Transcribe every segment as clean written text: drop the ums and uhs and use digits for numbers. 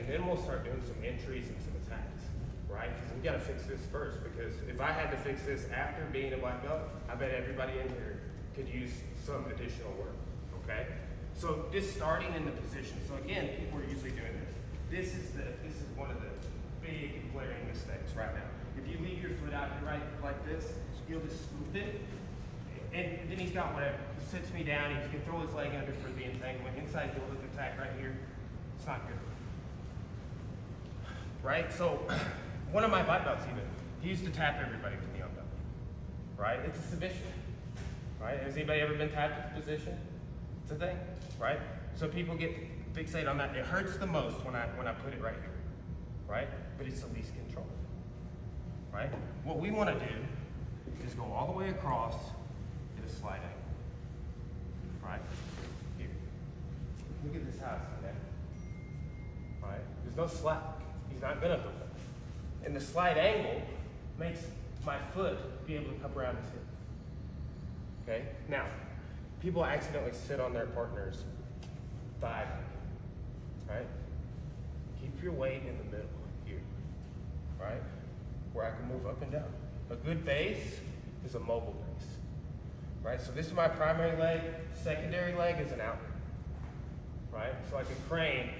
then we'll start doing some entries and some attacks, right? Because we gotta fix this first, because if I had to fix this after being a black belt, I bet everybody in here could use some additional work, okay? So just starting in the position. So again, people are usually doing this. This is one of the big glaring mistakes right now. If you leave your foot out here right like this, you'll just smooth it. And then he's got whatever. He sits me down, he can throw his leg under for the entanglement. Inside heel hook attack right here. It's not good. Right? So one of my black belts even, he used to tap everybody with the belt. Right? It's a submission. Right? Has anybody ever been tapped at the position? It's a thing, right? So people get fixated on that. It hurts the most when I put it right here. Right? But it's the least control. Right? What we want to do is go all the way across at a slight angle. Right? Here. Look at this house, okay? Right? There's no slack. He's not gonna hook up. And the slight angle makes my foot be able to come around his hip. Okay? Now, people accidentally sit on their partner's thigh, right? Keep your weight in the middle here, right? Where I can move up and down. A good base is a mobile base, right? So this is my primary leg. Secondary leg is an outrigger, right? So like a crane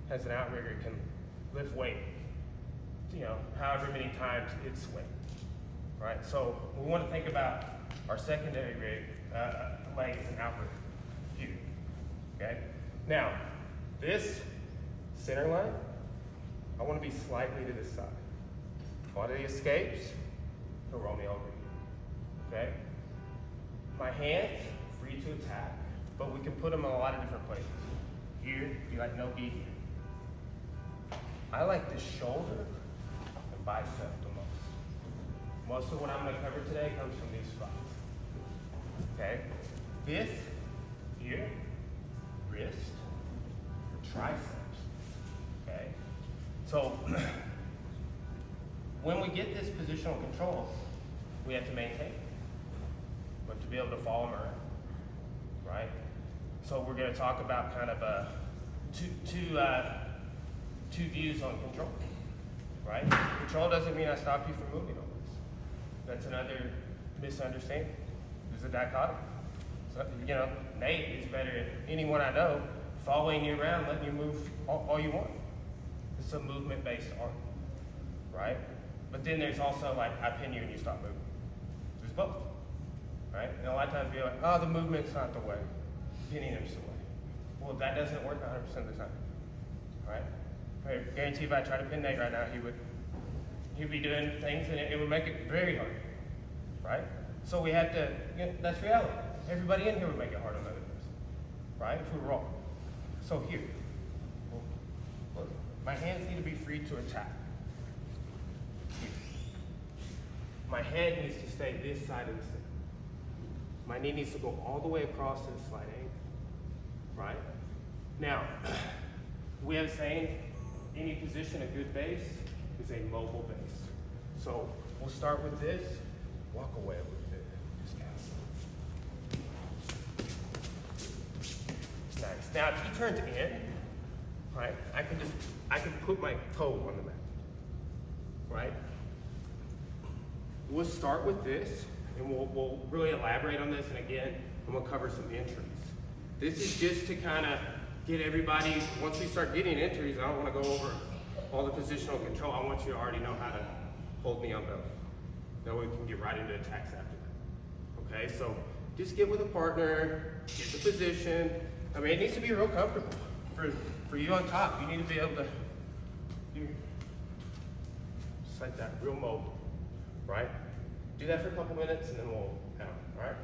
has an outrigger, it can lift weight, you know, however many times it's weight, right? So we want to think about our secondary leg is an outrigger here, okay? Now, this center line, I want to be slightly to this side. A lot of the escapes, he'll roll me over here, okay? My hands, free to attack, but we can put them in a lot of different places. Here, be like no gi here. I like the shoulder and bicep the most. Most of what I'm going to cover today comes from these spots. Okay? This here, wrist, the triceps. Okay? So when we get this positional control, we have to maintain it. We have to be able to follow them around. Right? So we're going to talk about kind of two views on control. Right? Control doesn't mean I stop you from moving on this. That's another misunderstanding. There's a dichotomy. So, you know, Nate is better than anyone I know following you around, letting you move all you want. It's a movement-based art, right? But then there's also like, I pin you and you stop moving. There's both, right? And a lot of times you're like, oh, the movement's not the way. Pinning him's the way. Well, that doesn't work 100% of the time, right? I guarantee if I try to pin Nate right now, he'd be doing things and it would make it very hard, right? So we have to, you know, that's reality. Everybody in here would make it hard on other things, right? If we were wrong. So here, look, my hands need to be free to attack. Here. My head needs to stay this side of the center. My knee needs to go all the way across to the slight angle, right? Now, we have a saying, any position, a good base is a mobile base. So we'll start with this, walk away with it. Just kind of. Nice. Now if he turns in, right, I can put my toe on the mat, right? We'll start with this, and we'll really elaborate on this, and again, I'm gonna cover some entries. This is just to kind of get everybody, once we start getting entries, I don't want to go over all the positional control. I want you to already know how to hold me on belly. That way we can get right into attacks after that. Okay, so just get with a partner, get the position. I mean, it needs to be real comfortable. For you on top, you need to be able to do just like that, real mobile, right? Do that for a couple minutes and then we'll count, all right?